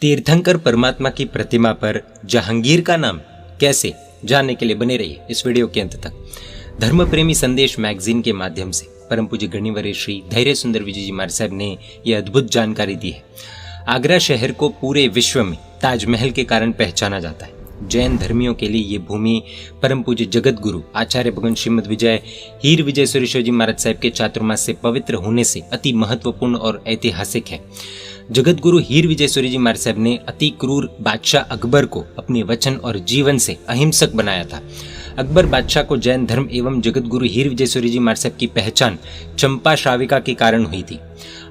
तीर्थंकर परमात्मा की प्रतिमा पर जहांगीर का नाम कैसे, जानने के लिए बने रहिए इस वीडियो के अंत तक। धर्म प्रेमी संदेश मैगजीन के माध्यम से परम पूज्य गणिवर्य श्री धैर्य सुंदर विजय जी महाराज साहब ने यह अद्भुत जानकारी दी है। आगरा शहर को पूरे विश्व में ताजमहल के कारण पहचाना जाता है। जैन धर्मियों के लिए ये भूमि परम पूज्य जगत गुरु आचार्य भगवान श्रीमद विजय हीर विजय सुरेश्वर जी महाराज साहब के चातुर्मास से पवित्र होने से अति महत्वपूर्ण और ऐतिहासिक है। जगत गुरु हीर विजय सूर्य जी महाराज साहब ने अति क्रूर बादशाह अकबर को अपने वचन और जीवन से अहिंसक बनाया था। अकबर बादशाह को जैन धर्म एवं जगत गुरु हीर विजय सूर्य जी महाराज साहब की पहचान चंपा श्राविका के कारण हुई थी।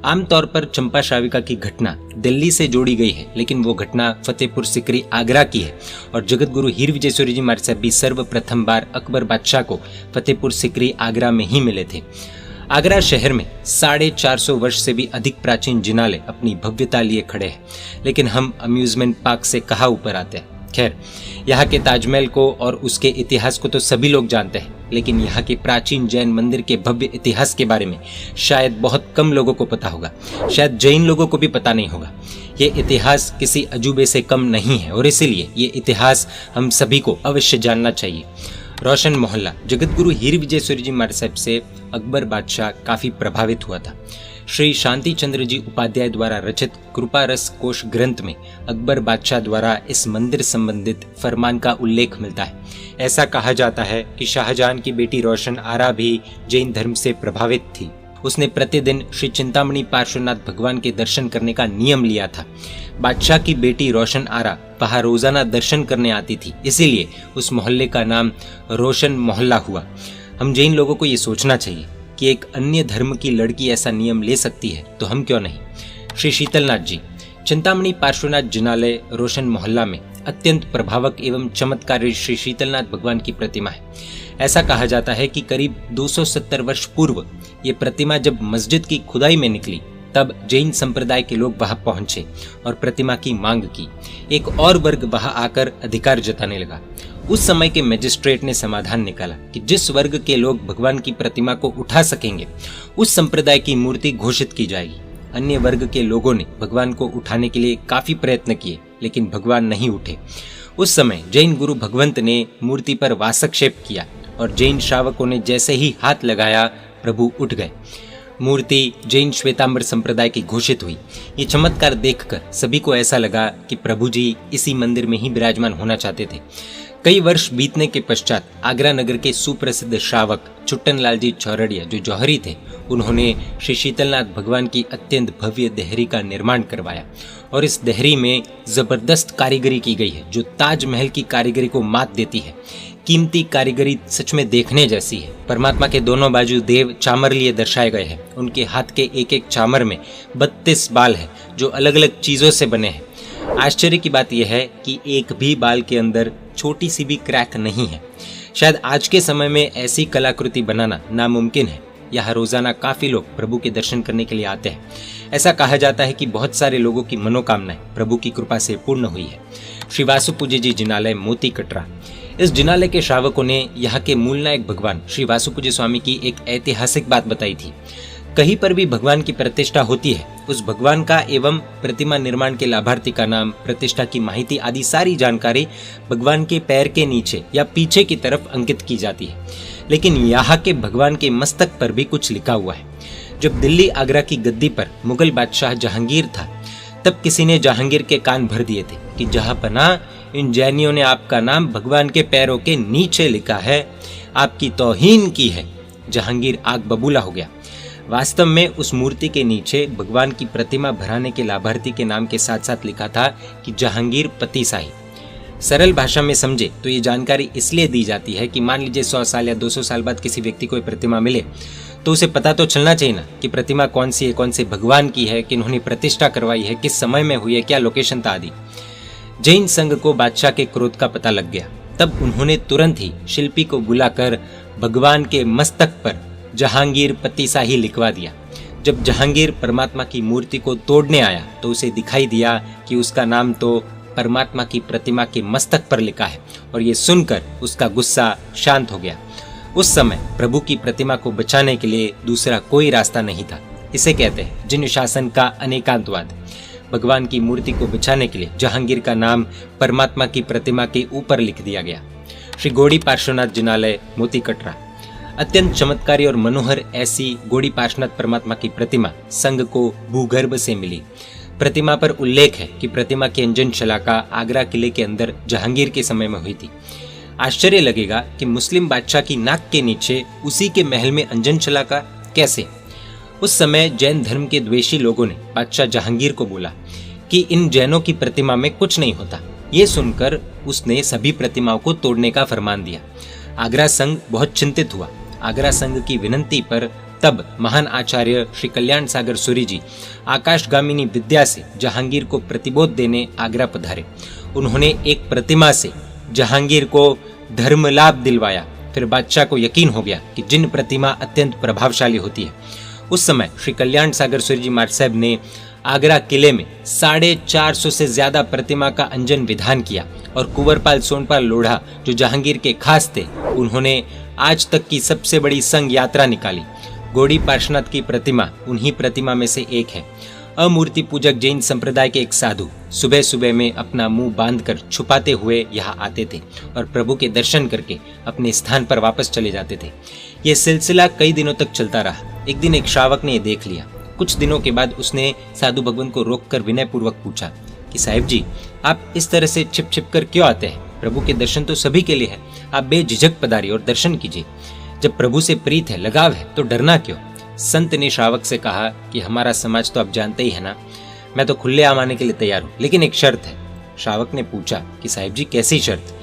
आमतौर पर चंपा श्राविका की घटना दिल्ली से जोड़ी गई है, लेकिन वो घटना फतेहपुर सिकरी आगरा की है और जगत गुरु हीर विजय सूर्य जी महाराज साहब भी सर्वप्रथम बार अकबर बादशाह को फतेहपुर सिकरी आगरा में ही मिले थे। आगरा शहर में 450 वर्ष से भी अधिक प्राचीन जिनालय अपनी भव्यता लिए खड़े हैं, लेकिन हम अम्यूजमेंट पार्क से कहाँ ऊपर आते हैं। खैर, यहाँ के ताजमहल को और उसके इतिहास को तो सभी लोग जानते हैं, लेकिन यहाँ के प्राचीन जैन मंदिर के भव्य इतिहास के बारे में शायद बहुत कम लोगों को पता होगा। शायद जैन लोगों को भी पता नहीं होगा। ये इतिहास किसी अजूबे से कम नहीं है और इसीलिए ये इतिहास हम सभी को अवश्य जानना चाहिए। रोशन मोहल्ला जगत गुरु हीर विजय सूर्य जी महाराज साहब से अकबर बादशाह काफी प्रभावित हुआ था। श्री शांति चंद्र जी उपाध्याय द्वारा रचित कृपा रस कोश ग्रंथ में अकबर बादशाह द्वारा इस मंदिर संबंधित फरमान का उल्लेख मिलता है। ऐसा कहा जाता है कि शाहजहां की बेटी रोशन आरा भी जैन धर्म से प्रभावित थी। उसने प्रतिदिन श्री चिंतामणि पार्श्वनाथ भगवान के दर्शन करने का नियम लिया था। बादशाह की बेटी रोशन आरा वहां रोजाना दर्शन करने आती थी, इसीलिए उस मोहल्ले का नाम रोशन मोहल्ला हुआ। हम जैन लोगों को ये सोचना चाहिए कि एक अन्य धर्म की लड़की ऐसा नियम ले सकती है, तो हम क्यों नहीं। श्री शीतलनाथ जी चिंतामणि पार्श्वनाथ जिनालय रोशन मोहल्ला में अत्यंत प्रभावक एवं चमत्कारी श्री शीतलनाथ भगवान की प्रतिमा है। ऐसा कहा जाता है कि करीब 270 वर्ष पूर्व ये प्रतिमा जब मस्जिद की खुदाई में निकली, तब जैन संप्रदाय के लोग वहां पहुंचे और प्रतिमा की मांग की। एक और वर्ग वहां आकर अधिकार जताने लगा। उस समय के मजिस्ट्रेट ने समाधान निकाला कि जिस वर्ग के लोग भगवान की प्रतिमा को उठा सकेंगे, उस संप्रदाय की मूर्ति घोषित की जाएगी। अन्य वर्ग के लोगों ने भगवान को उठाने के लिए काफी प्रयत्न किए, लेकिन भगवान नहीं उठे। उस समय जैन गुरु भगवंत ने मूर्ति पर वासक्षेप किया और जैन श्रावकों ने जैसे ही हाथ लगाया, प्रभु उठ गए। मूर्ति जैन श्वेतांबर संप्रदाय की घोषित हुई। ये चमत्कार देखकर सभी को ऐसा लगा कि प्रभु जी इसी मंदिर में ही विराजमान होना चाहते थे। कई वर्ष बीतने के पश्चात आगरा नगर के सुप्रसिद्ध श्रावक छुट्टन लाल जी चौरड़िया, जो जौहरी थे, उन्होंने श्री शीतलनाथ भगवान की अत्यंत भव्य देहरी का निर्माण करवाया और इस देहरी में जबरदस्त कारीगरी की गई है, जो ताजमहल की कारीगरी को मात देती है। कीमती कारीगरी सच में देखने जैसी है। परमात्मा के दोनों बाजू देव चामर लिए दर्शाए गए हैं। उनके हाथ के एक एक चामर में 32 बाल है, जो अलग अलग चीजों से बने हैं। आश्चर्य की बात यह है कि एक भी बाल के अंदर छोटी सी भी क्रैक नहीं है। शायद आज के समय में ऐसी कलाकृति बनाना नामुमकिन है। यहाँ रोजाना काफी लोग प्रभु के दर्शन करने के लिए आते हैं। ऐसा कहा जाता है कि बहुत सारे लोगों की मनोकामनाएं प्रभु की कृपा से पूर्ण हुई है। श्री वासु पूज्य जी जिनालय मोती कटरा, इस जिनालय के श्रावकों ने यहाँ के मूल नायक भगवान श्री वासु पूज्य स्वामी की एक ऐतिहासिक बात बताई थी। कहीं पर भी भगवान की प्रतिष्ठा होती है, उस भगवान का एवं प्रतिमा निर्माण के लाभार्थी का नाम, प्रतिष्ठा की माहिती आदि सारी जानकारी भगवान के पैर के नीचे या पीछे की तरफ अंकित की जाती है। लेकिन यहाँ के भगवान के मस्तक पर भी कुछ लिखा हुआ है। जब दिल्ली आगरा की गद्दी पर मुगल बादशाह जहांगीर था, तब किसी ने जहांगीर के कान भर दिए थे कि जहां पना इन जैनियों ने आपका नाम भगवान के पैरों के नीचे लिखा है, आपकी तौहीन की है। जहांगीर आग बबूला हो गया। वास्तव में उस मूर्ति के नीचे भगवान की प्रतिमा भराने के लाभार्थी के नाम के साथ साथ लिखा था कि जहांगीर पति शाही। सरल भाषा में समझे तो ये जानकारी इसलिए दी जाती है कि मान लीजिए 100 साल या 200 साल बाद किसी व्यक्ति को प्रतिमा मिले, तो उसे पता तो चलना चाहिए ना कि प्रतिमा कौन सी है, कौन से भगवान की है, किन्होंने प्रतिष्ठा करवाई है, किस समय में हुई है, क्या लोकेशन था आदि। जैन संघ को बादशाह के क्रोध का पता लग गया। तब उन्होंने तुरंत ही शिल्पी को बुलाकर भगवान के मस्तक पर जहांगीर पति शाही लिखवा दिया। जब जहांगीर परमात्मा की मूर्ति को तोड़ने आया, तो उसे दिखाई दिया कि उसका नाम तो परमात्मा की प्रतिमा के मस्तक पर लिखा है और ये सुनकर उसका गुस्सा शांत हो गया। उस समय प्रभु की प्रतिमा को बचाने के लिए दूसरा कोई रास्ता नहीं था। इसे कहते हैं जिन शासन का अनेकांतवाद। भगवान की मूर्ति को बिछाने के लिए जहांगीर का नाम परमात्मा की प्रतिमा के ऊपर लिख दिया गया। श्री गौड़ी पार्श्वनाथ जिनालय, मोती कटरा। अत्यंत चमत्कारी और मनोहर ऐसी गौड़ी पार्श्वनाथ परमात्मा की प्रतिमा संघ को भूगर्भ से मिली। प्रतिमा पर उल्लेख है कि प्रतिमा की अंजन शलाका आगरा किले के अंदर जहांगीर के समय में हुई थी। आश्चर्य लगेगा कि मुस्लिम बादशाह की नाक के नीचे उसी के महल में अंजन शलाका कैसे? उस समय जैन धर्म के द्वेषी लोगों ने बादशाह जहांगीर को बोला कि इन जैनों की प्रतिमा में कुछ नहीं होता। ये सुनकर उसने सभी प्रतिमाओं को तोड़ने का फरमान दिया। आगरा संघ बहुत चिंतित हुआ। आगरा संघ की विनंती पर तब महान आचार्य श्री कल्याण सागर सूरी जी आकाशगामिनी विद्या से जहांगीर को प्रतिबोध देने आगरा पधारे। उन्होंने एक प्रतिमा से जहांगीर को धर्म लाभ दिलवाया। फिर बादशाह को यकीन हो गया कि जिन प्रतिमा अत्यंत प्रभावशाली होती है। उस समय श्री कल्याण सागर सूरी जी महाराज साहब ने आगरा किले में 450 से ज्यादा प्रतिमा का अंजन विधान किया और कुंवरपाल सोनपाल लोढ़ा जो जहांगीर के खास थे, उन्होंने आज तक की सबसे बड़ी संघ यात्रा निकाली। गौड़ी पार्श्वनाथ की प्रतिमा उन्हीं प्रतिमा में से एक है। अमूर्ति पूजक जैन संप्रदाय के एक साधु सुबह सुबह में अपना मुंह बांधकर छुपाते हुए यहाँ आते थे और प्रभु के दर्शन करके अपने स्थान पर वापस चले जाते थे। यह सिलसिला कई दिनों तक चलता रहा। एक दिन एक श्रावक ने यह देख लिया। कुछ दिनों के बाद उसने साधु भगवान को रोककर विनय पूर्वक पूछा कि साहिब जी, आप इस तरह से छिप छिप कर क्यों आते हैं? प्रभु के दर्शन तो सभी के लिए है। आप बेझिझक पधारिए और दर्शन कीजिए। जब प्रभु से प्रीत है, लगाव है, तो डरना क्यों? संत ने श्रावक से कहा कि हमारा समाज तो आप जानते ही है ना, मैं तो खुलेआम आने के लिए तैयार हूँ, लेकिन एक शर्त है। श्रावक ने पूछा कि साहिब जी कैसी शर्त?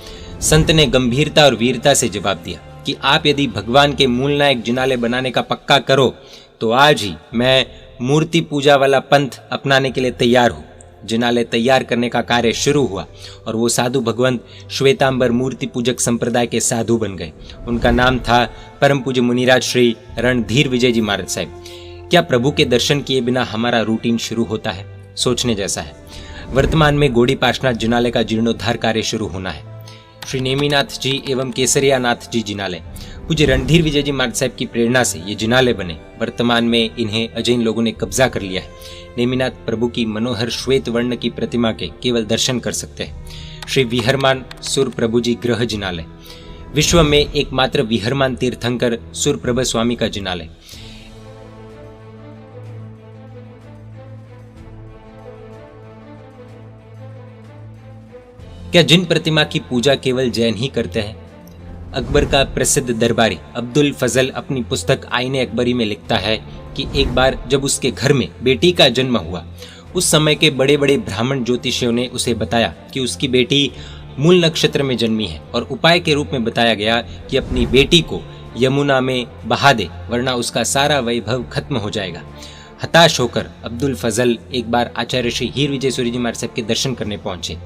संत ने गंभीरता और वीरता से जवाब दिया कि आप यदि भगवान के मूल नायक जिनाले बनाने का पक्का करो तो आज ही मैं मूर्ति पूजा वाला पंथ अपनाने के लिए तैयार हूँ। जिनाले तैयार करने का कार्य शुरू हुआ और वो साधु भगवंत श्वेतांबर मूर्ति पूजक संप्रदाय के साधु बन गए। उनका नाम था परम पूज्य मुनिराज श्री रणधीर विजय जी महाराज साहब। क्या प्रभु के दर्शन किए बिना हमारा रूटीन शुरू होता है? सोचने जैसा है। वर्तमान में गौड़ी पार्श्वनाथ जिनालय का जीर्णोद्धार कार्य शुरू होना है। श्री नेमीनाथ जी एवं केसरिया नाथ जी जिनालय पूज्य रणधीर विजय जी महाराज साहब की प्रेरणा से ये जिनालय बने। वर्तमान में इन्हें अजैन लोगों ने कब्जा कर लिया है। नेमिनाथ प्रभु की मनोहर श्वेत वर्ण की प्रतिमा के केवल दर्शन कर सकते हैं। श्री विहरमान सुर प्रभु जी गृह जिनालय विश्व में एकमात्र विहरमान तीर्थंकर सुरप्रभ स्वामी का जिनालय। क्या जिन प्रतिमा की पूजा केवल जैन ही करते हैं? अकबर का प्रसिद्ध दरबारी अब्दुल फजल अपनी पुस्तक आईने अकबरी में लिखता है कि एक बार जब उसके घर में बेटी का जन्म हुआ, उस समय के बड़े बड़े ब्राह्मण ज्योतिषियों ने उसे बताया कि उसकी बेटी मूल नक्षत्र में जन्मी है और उपाय के रूप में बताया गया कि अपनी बेटी को यमुना में बहा दे, वरना उसका सारा वैभव खत्म हो जाएगा। हताश होकर अब्दुल फजल एक बार आचार्य श्री हीर विजय सूरी जी महाराज साहब के दर्शन करने पहुंचे।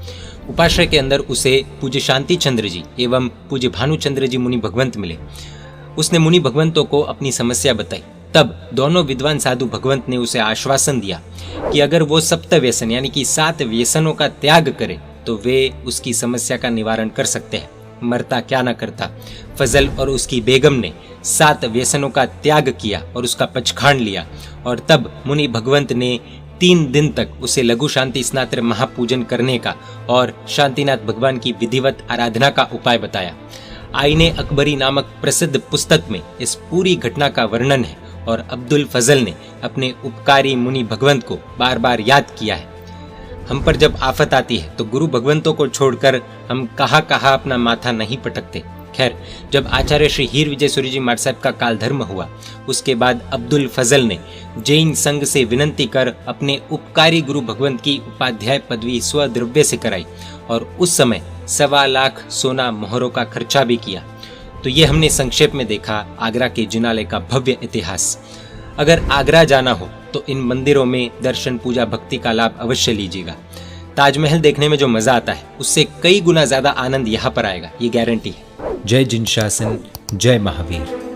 उपाश्रय के अंदर उसे पूज्य शांति चंद्र जी एवं पूज्य भानुचंद्र जी मुनि भगवंत मिले। उसने मुनि भगवंतों को अपनी समस्या बताई। तब दोनों विद्वान साधु भगवंत ने उसे आश्वासन दिया कि अगर वो सप्त व्यसन यानी कि 7 व्यसनों का त्याग करे तो वे उसकी समस्या का निवारण कर सकते हैं। मरता क्या न करता। फजल और उसकी बेगम ने 7 व्यसनों का त्याग किया और उसका पचखाण लिया और तब मुनि भगवंत ने 3 दिन तक उसे लघु शांति स्नात्र महापूजन करने का और शांतिनाथ भगवान की विधिवत आराधना का उपाय बताया। आईने अकबरी नामक प्रसिद्ध पुस्तक में इस पूरी घटना का वर्णन है और अब्दुल फजल ने अपने उपकारी मुनि भगवंत को बार बार याद किया है। हम पर जब आफत आती है तो गुरु भगवंतों को छोड़कर हम कहाँ कहाँ अपना माथा नहीं पटकते। खैर, जब आचार्य श्री हीर विजय सूरी जी महाराज साहब का काल धर्म हुआ, उसके बाद अब्दुल फजल ने जैन संघ से विनंती कर अपने उपकारी गुरु भगवंत की उपाध्याय पदवी स्वद्रव्य से कराई और उस समय 1.25 लाख सोना मोहरों का खर्चा भी किया। तो ये हमने संक्षेप में देखा आगरा के जिनालय का भव्य इतिहास। अगर आगरा जाना हो तो इन मंदिरों में दर्शन पूजा भक्ति का लाभ अवश्य लीजिएगा। ताजमहल देखने में जो मजा आता है उससे कई गुना ज्यादा आनंद यहाँ पर आएगा, ये गारंटी है। जय जिन शासन, जय महावीर।